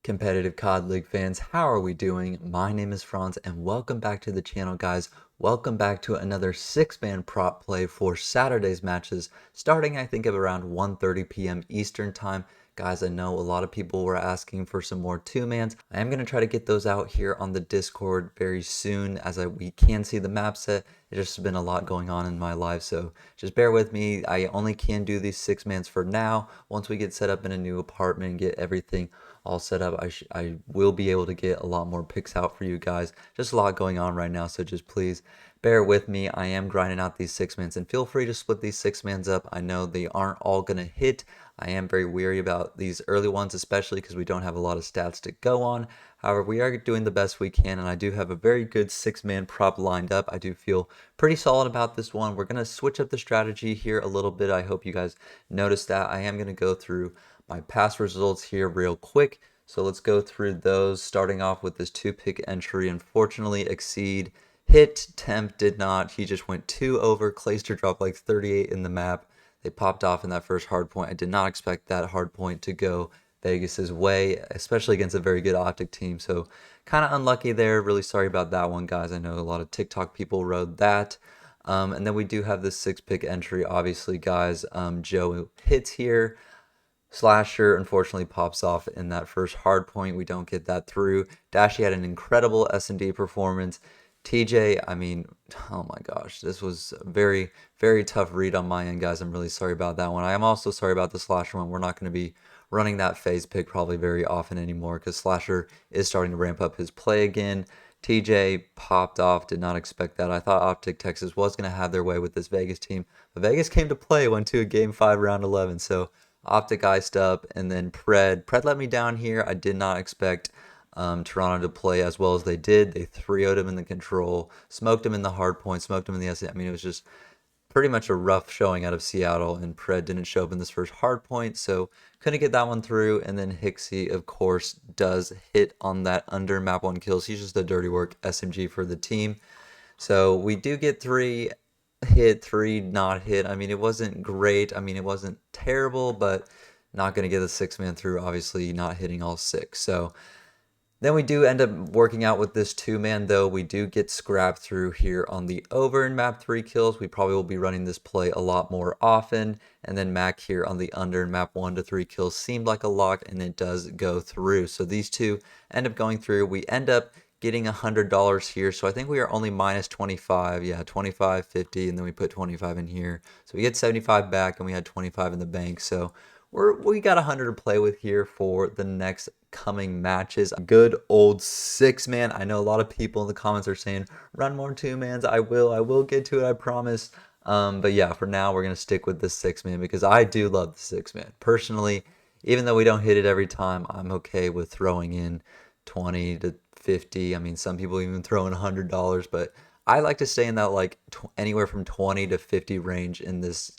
Competitive COD League fans, how are we doing? My name is Franz and welcome back to the channel, guys. Welcome back to another 6-man prop play for Saturday's matches, starting I think at around 1:30 p.m. Eastern time. Guys, I know a lot of people were asking for some more 2-mans. I am going to try to get those out here on the Discord very soon as we can see the map set. It just has been a lot going on in my life, so just bear with me. I only can do these 6-mans for now. Once we get set up in a new apartment and get everything all set up, I will be able to get a lot more picks out for you guys. Just a lot going on right now, so just please bear with me. I am grinding out these 6-mans, and feel free to split these 6-mans up. I know they aren't all going to hit. I am very weary about these early ones, especially because we don't have a lot of stats to go on. However, we are doing the best we can, and I do have a very good 6-man prop lined up. I do feel pretty solid about this one. We're going to switch up the strategy here a little bit. I hope you guys noticed that. I am going to go through my past results here real quick. So let's go through those, starting off with this 2-pick entry. Unfortunately, Exceed hit, Temp did not. He just went 2 over. Clayster dropped like 38 in the map. They popped off in that first hard point. I did not expect that hard point to go Vegas's way, especially against a very good Optic team. So kind of unlucky there. Really sorry about that one, guys. I know a lot of TikTok people rode that. And then we do have this 6-pick entry, obviously, guys. Joe hits here. Slasher unfortunately pops off in that first hard point. We don't get that through. Dashy had an incredible S&D performance. TJ, I mean, oh my gosh, this was a very, very tough read on my end, guys. I'm really sorry about that one. I am also sorry about the Slasher one. We're not going to be running that phase pick probably very often anymore because Slasher is starting to ramp up his play again. TJ popped off, did not expect that. I thought Optic Texas was going to have their way with this Vegas team, but Vegas came to play, went to a Game 5 round 11, so Optic iced up, and then Pred let me down here. I did not expect Toronto to play as well as they did. They 3-0'd him in the control, smoked him in the hard point, smoked him in the S. I mean, it was just pretty much a rough showing out of Seattle, and Pred didn't show up in this first hard point, so couldn't get that one through. And then Hixie, of course, does hit on that under map 1 kills. He's just a dirty work SMG for the team. So we do get 3 hit, 3 not hit. I mean, it wasn't great. I mean, it wasn't terrible, but not going to get the 6-man through, obviously not hitting all 6. So then we do end up working out with this 2-man, though. We do get scrapped through here on the over in map 3 kills. We probably will be running this play a lot more often. And then Mac here on the under in map 1 to 3 kills seemed like a lock, and it does go through. So these two end up going through. We end up getting $100 here, so I think we are only minus 25. Yeah, 25, 50, and then we put 25 in here. So we get 75 back, and we had 25 in the bank. So we got 100 to play with here for the next coming matches. Good old 6-man. I know a lot of people in the comments are saying run more 2-mans. I will get to it, I promise. But yeah, for now we're gonna stick with the 6-man because I do love the 6-man personally. Even though we don't hit it every time, I'm okay with throwing in 20 to 50. I mean, some people even throw in $100, but I like to stay in that like anywhere from 20 to 50 range in this,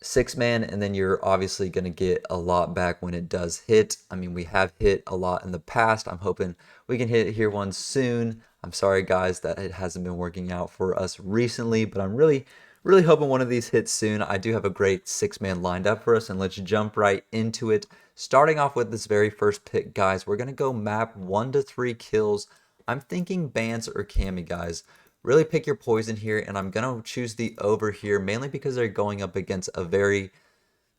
6-man, and then you're obviously going to get a lot back when it does hit. I mean, we have hit a lot in the past. I'm hoping we can hit here one soon. I'm sorry, guys, that it hasn't been working out for us recently, but I'm really, really hoping one of these hits soon. I do have a great 6-man lined up for us, and let's jump right into it. Starting off with this very first pick, guys, we're going to go map 1 to 3 kills. I'm thinking Bance or Cammy, guys. Really pick your poison here, and I'm going to choose the over here, mainly because they're going up against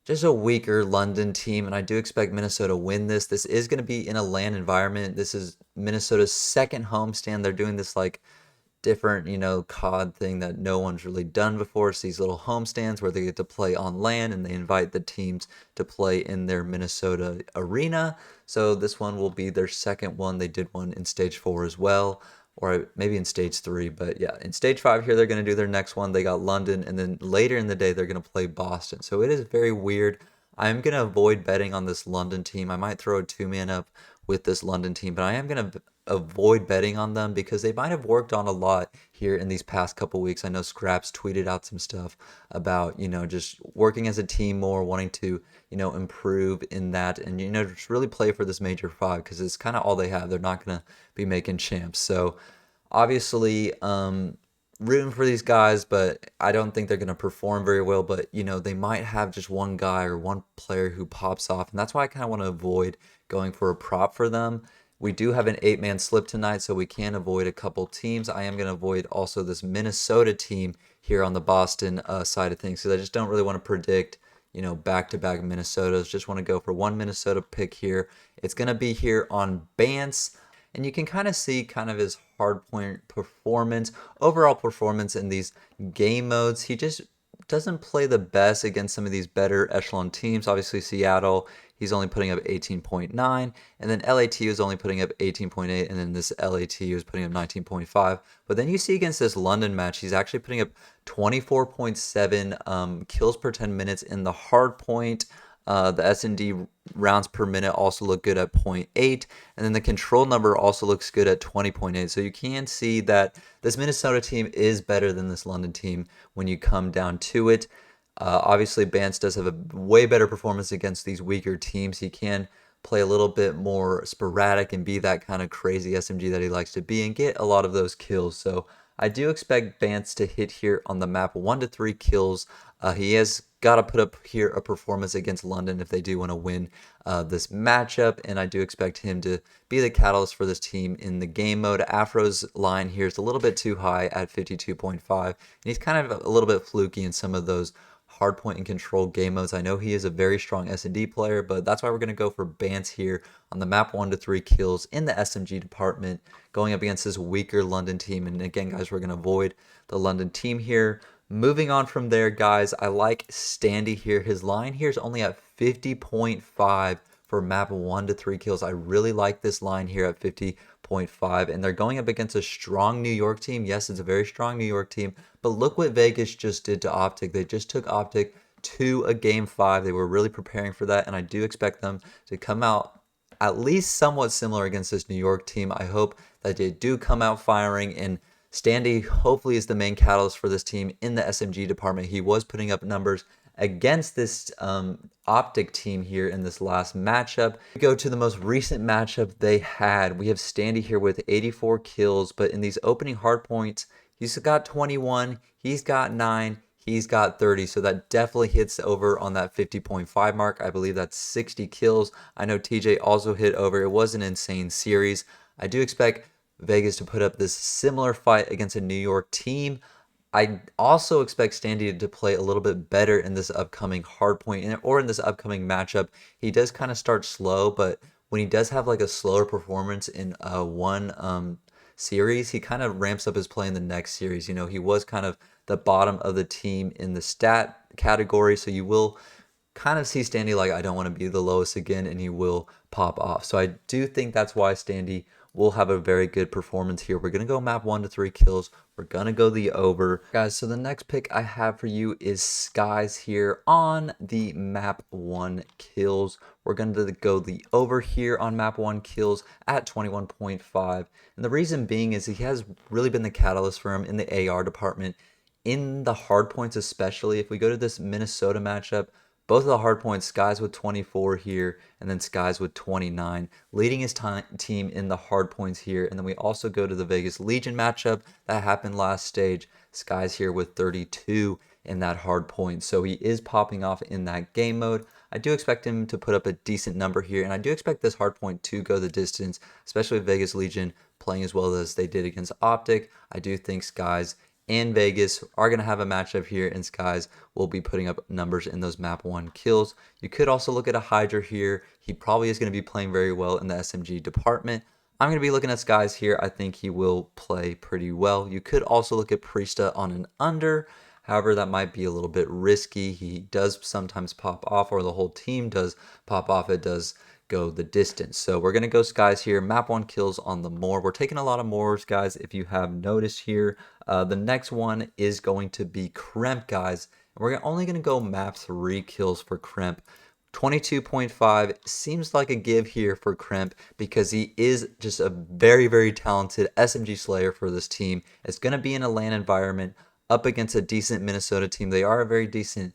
just a weaker London team, and I do expect Minnesota to win this. This is going to be in a LAN environment. This is Minnesota's second homestand. They're doing this like different, COD thing that no one's really done before. It's these little homestands where they get to play on LAN, and they invite the teams to play in their Minnesota arena. So this one will be their second one. They did one in stage 4 as well, or maybe in stage 3, but yeah, in stage 5 here, they're going to do their next one. They got London, and then later in the day, they're going to play Boston. So it is very weird. I'm going to avoid betting on this London team. I might throw a 2-man up with this London team, but I am going to avoid betting on them because they might have worked on a lot here in these past couple weeks. I know Scraps tweeted out some stuff about, just working as a team more, wanting to, improve in that, and, just really play for this Major 5 because it's kind of all they have. They're not going to be making champs. So obviously, rooting for these guys, but I don't think they're going to perform very well. But, they might have just one guy or one player who pops off, and that's why I kind of want to avoid going for a prop for them. We do have an 8-man slip tonight, so we can avoid a couple teams. I am going to avoid also this Minnesota team here on the Boston side of things, because I just don't really want to predict, back-to-back Minnesotas. Just want to go for one Minnesota pick here. It's going to be here on Bance, and you can kind of see kind of his hardpoint performance, overall performance in these game modes. He just doesn't play the best against some of these better echelon teams. Obviously, Seattle, he's only putting up 18.9, and then LAT is only putting up 18.8, and then this LAT is putting up 19.5. But then you see against this London match, he's actually putting up 24.7 kills per 10 minutes in the hard point. The S&D rounds per minute also look good at 0.8, and then the control number also looks good at 20.8. So you can see that this Minnesota team is better than this London team when you come down to it. Obviously, Bance does have a way better performance against these weaker teams. He can play a little bit more sporadic and be that kind of crazy SMG that he likes to be and get a lot of those kills. So I do expect Bance to hit here on the map 1 to 3 kills. He has got to put up here a performance against London if they do want to win this matchup, and I do expect him to be the catalyst for this team in the game mode. Afro's line here is a little bit too high at 52.5, and he's kind of a little bit fluky in some of those hardpoint and control game modes. I know he is a very strong S&D player, but that's why we're going to go for Bance here on the map 1 to 3 kills in the SMG department, going up against this weaker London team. And again, guys, we're going to avoid the London team here. Moving on from there, guys, I like Standy here. His line here is only at 50.5 for map 1 to 3 kills. I really like this line here at 50.5, and they're going up against a strong New York team. Yes, it's a very strong New York team, but look what Vegas just did to Optic. They just took Optic to a game 5. They were really preparing for that, and I do expect them to come out at least somewhat similar against this New York team. I hope that they do come out firing, and Standy hopefully is the main catalyst for this team in the SMG department. He was putting up numbers against this Optic team here in this last matchup. We go to the most recent matchup they had. We have Standy here with 84 kills, but in these opening hard points, he's got 21, he's got 9, he's got 30, so that definitely hits over on that 50.5 mark. I believe that's 60 kills. I know TJ also hit over. It was an insane series. I do expect Vegas to put up this similar fight against a New York team. I also expect Standy to play a little bit better in this upcoming hardpoint or in this upcoming matchup. He does kind of start slow, but when he does have like a slower performance in one series, he kind of ramps up his play in the next series. You know, he was kind of the bottom of the team in the stat category, so you will kind of see Standy like, I don't want to be the lowest again, and he will pop off. So I do think that's why Standy will have a very good performance here. We're going to go map 1 to 3 kills. We're going to go the over. Guys, so the next pick I have for you is Skies here on the map 1 kills. We're going to go the over here on map 1 kills at 21.5. And the reason being is he has really been the catalyst for him in the AR department, in the hard points especially. If we go to this Minnesota matchup, both of the hard points, Skies with 24 here, and then Skies with 29, leading his team in the hard points here. And then we also go to the Vegas Legion matchup that happened last stage. Skies here with 32 in that hard point. So he is popping off in that game mode. I do expect him to put up a decent number here, and I do expect this hard point to go the distance, especially with Vegas Legion playing as well as they did against Optic. I do think Skies and Vegas are going to have a matchup here, and Skies will be putting up numbers in those map 1 kills. You could also look at a Hydra here. He probably is going to be playing very well in the SMG department. I'm going to be looking at Skies here. I think he will play pretty well. You could also look at Priesta on an under. However, that might be a little bit risky. He does sometimes pop off, or the whole team does pop off. It does go the distance. So we're going to go Skies here. Map 1 kills on the Moor. We're taking a lot of Moors, guys, if you have noticed here. The next one is going to be Kremp, guys. And we're only going to go map 3 kills for Kremp. 22.5 seems like a give here for Kremp because he is just a very, very talented SMG Slayer for this team. It's going to be in a LAN environment up against a decent Minnesota team. They are a very decent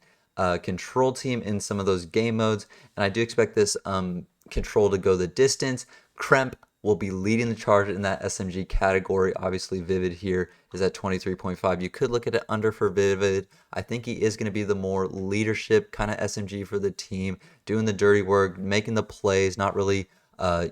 control team in some of those game modes, and I do expect this control to go the distance. Kremp will be leading the charge in that SMG category. Obviously, Vivid here is at 23.5. You could look at it under for Vivid. I think he is going to be the more leadership kind of SMG for the team, doing the dirty work, making the plays, not really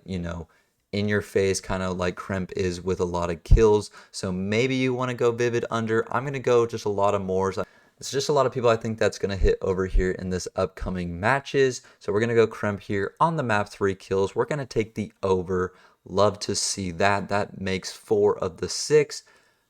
you know, in your face, kind of like Crimp is with a lot of kills. So maybe you want to go Vivid under. I'm going to go just a lot of Moors. It's just a lot of people I think that's going to hit over here in this upcoming matches. So we're going to go Crimp here on the map, 3 kills. We're going to take the over. Love to see that. That makes 4 of the 6.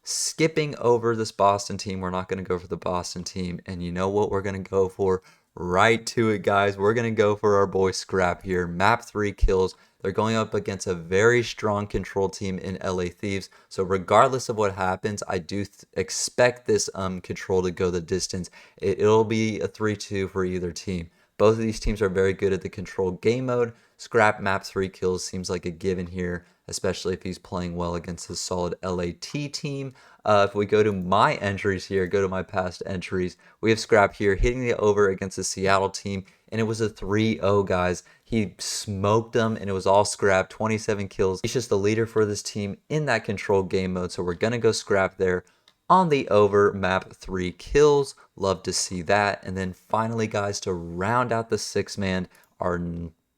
Skipping over this Boston team, we're not going to go for the Boston team. And you know what we're going to go for? Right to it, guys. We're going to go for our boy Scrap here. Map 3 kills. They're going up against a very strong control team in LA Thieves. So regardless of what happens, I do expect this control to go the distance. It'll be a 3-2 for either team. Both of these teams are very good at the control game mode. Scrap map 3 kills seems like a given here, especially if he's playing well against a solid LAT team. If we go to my entries here, go to my past entries, we have Scrap here hitting the over against the Seattle team, and it was a 3-0, guys. He smoked them, and it was all Scrap, 27 kills. He's just the leader for this team in that control game mode, so we're going to go Scrap there on the over map, 3 kills. Love to see that. And then finally, guys, to round out the 6-man, our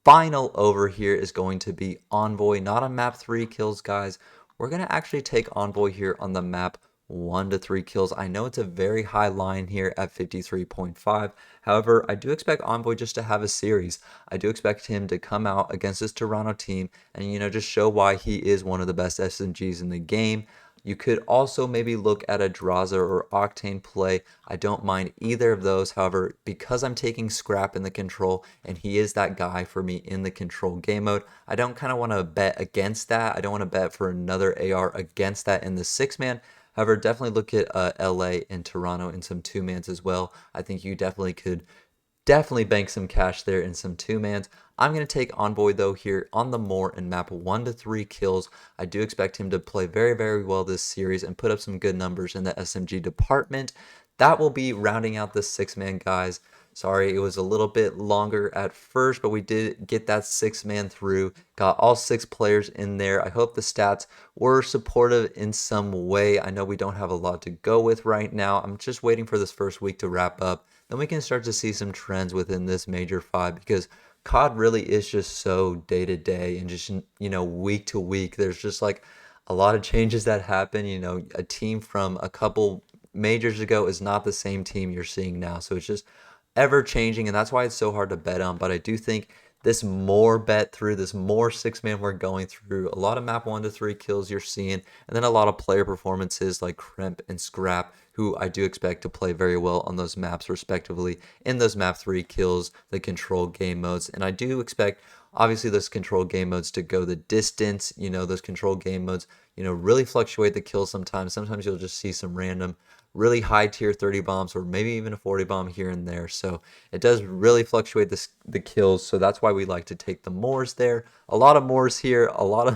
final over here is going to be Envoy, not on map 3 kills, guys. We're going to actually take Envoy here on the map 1 to 3 kills. I know it's a very high line here at 53.5. However, I do expect Envoy just to have a series. I do expect him to come out against this Toronto team and, you know, just show why he is one of the best SMGs in the game. You could also maybe look at a Draza or Octane play. I don't mind either of those. However, because I'm taking Scrap in the control and he is that guy for me in the control game mode, I don't kind of want to bet against that. I don't want to bet for another AR against that in the 6-man. However, definitely look at LA and Toronto in some 2-mans as well. I think you definitely could bank some cash there in some 2-mans. I'm going to take Envoy though here on the Moor and map 1 to 3 kills. I do expect him to play very, very well this series and put up some good numbers in the SMG department. That will be rounding out the 6-man, guys. Sorry, it was a little bit longer at first, but we did get that 6-man through. Got all 6 players in there. I hope the stats were supportive in some way. I know we don't have a lot to go with right now. I'm just waiting for this first week to wrap up. Then we can start to see some trends within this Major 5 because COD really is just so day to day and just, you know, week to week. There's just like a lot of changes that happen. You know, a team from a couple majors ago is not the same team you're seeing now. So it's just ever changing, and that's why it's so hard to bet on. But I do think this more bet through, this more 6-man we're going through, a lot of map 1 to 3 kills you're seeing, and then a lot of player performances like Crimp and Scrap, who I do expect to play very well on those maps respectively in those map 3 kills, the control game modes. And I do expect obviously those control game modes to go the distance. You know, those control game modes, you know, really fluctuate the kills sometimes. Sometimes you'll just see some random really high tier 30 bombs or maybe even a 40 bomb here and there. So it does really fluctuate the kills. So that's why we like to take the Moors there. A lot of Moors here, a lot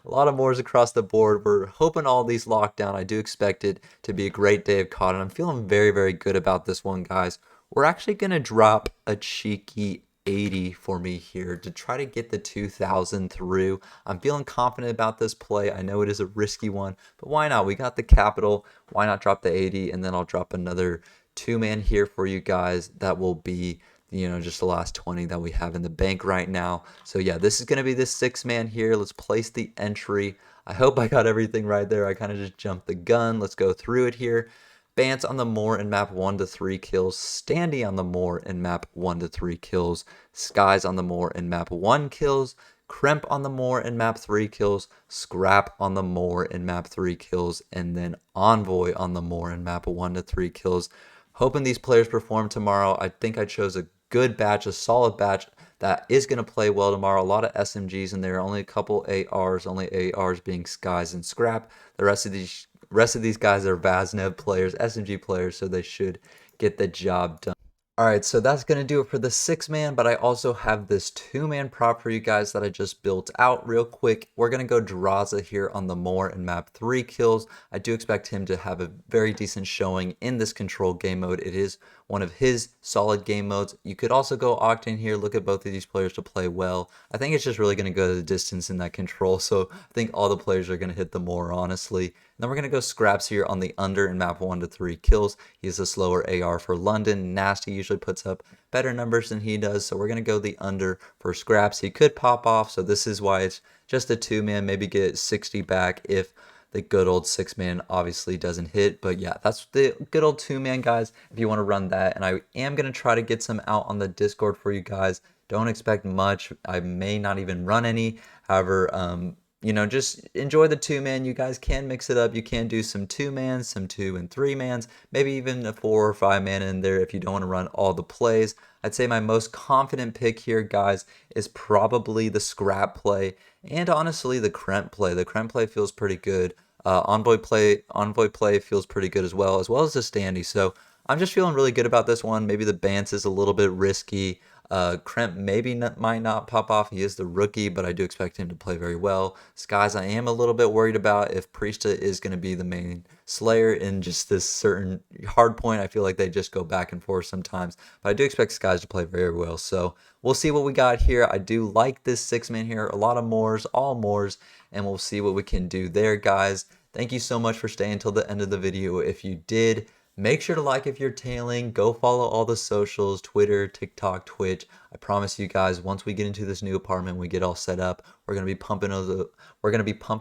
of Moors across the board. We're hoping all these lock down. I do expect it to be a great day of COD, and I'm feeling very, very good about this one, guys. We're actually going to drop a cheeky 80 for me here to try to get the 2000 through. I'm feeling confident about this play. I know it is a risky one, but why not? We got the capital. Why not drop the 80? And then I'll drop another 2-man here for you guys. That will be, you know, just the last 20 that we have in the bank right now. So yeah, this is going to be the 6-man here. Let's place the entry. I hope I got everything right there. I kind of just jumped the gun. Let's go through it here. Bance on the Moor in map 1 to 3 kills. Standy on the Moor in map 1 to 3 kills. Skies on the Moor in map 1 kills. Crimp on the Moor in map 3 kills. Scrap on the Moor in map 3 kills. And then Envoy on the Moor in map 1 to 3 kills. Hoping these players perform tomorrow. I think I chose a good batch, a solid batch that is going to play well tomorrow. A lot of SMGs in there. Only a couple ARs. Only ARs being Skies and Scrap. The rest of these guys are Vaznev players, SMG players, so they should get the job done. Alright, so that's going to do it for the 6-man, but I also have this 2-man prop for you guys that I just built out real quick. We're going to go Draza here on the Moor in map 3 kills. I do expect him to have a very decent showing in this control game mode. It is one of his solid game modes. You could also go Octane here, look at both of these players to play well. I think it's just really going to go the distance in that control, so I think all the players are going to hit the Moor, honestly. then we're going to go scraps here on the under in map 1 to 3 kills. He has a slower AR for London. Nasty usually puts up better numbers than he does, so we're going to go the under for scraps. He could pop off, so this is why it's just a 2-man, maybe get 60 back if the good old 6-man obviously doesn't hit. But yeah, that's the good old 2-man, guys, if you want to run that. And I am going to try to get some out on the Discord for you guys. Don't expect much. I may not even run any. However, just enjoy the 2-man. You guys can mix it up. You can do some 2-mans, some 2 and 3-mans, maybe even a 4 or 5-man in there if you don't want to run all the plays. I'd say my most confident pick here, guys, is probably the scrap play and honestly the Kremp play. The Kremp play feels pretty good. Envoy play feels pretty good as well as the standy. So I'm just feeling really good about this one. Maybe the Bance is a little bit risky. Kremp might not pop off. He is the rookie, but I do expect him to play very well. Skies, I am a little bit worried about if Priesta is going to be the main Slayer in just this certain hard point. I feel like they just go back and forth sometimes, but I do expect Skies to play very well. So we'll see what we got here. I do like this 6-man here. A lot of Moors, all Moors, and we'll see what we can do there, guys. Thank you so much for staying until the end of the video. If you did, make sure to like if you're tailing. Go follow all the socials, Twitter, TikTok, Twitch. I promise you guys, once we get into this new apartment, we get all set up, we're gonna be pumping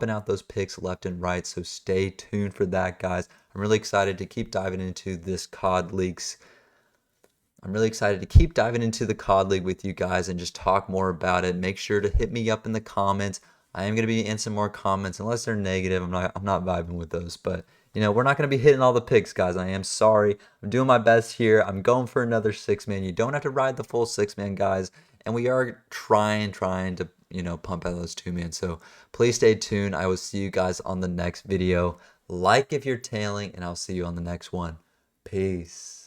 out those picks left and right. So stay tuned for that, guys. I'm really excited to keep diving into this COD leagues. I'm really excited to keep diving into the COD League with you guys and just talk more about it. Make sure to hit me up in the comments. I am going to be in some more comments unless they're negative. I'm not vibing with those, but we're not going to be hitting all the picks, guys. I am sorry. I'm doing my best here. I'm going for another 6-man. You don't have to ride the full 6-man, guys, and we are trying to pump out those 2-man. So please stay tuned. I will see you guys on the next video. Like if you're tailing, and I'll see you on the next one. Peace.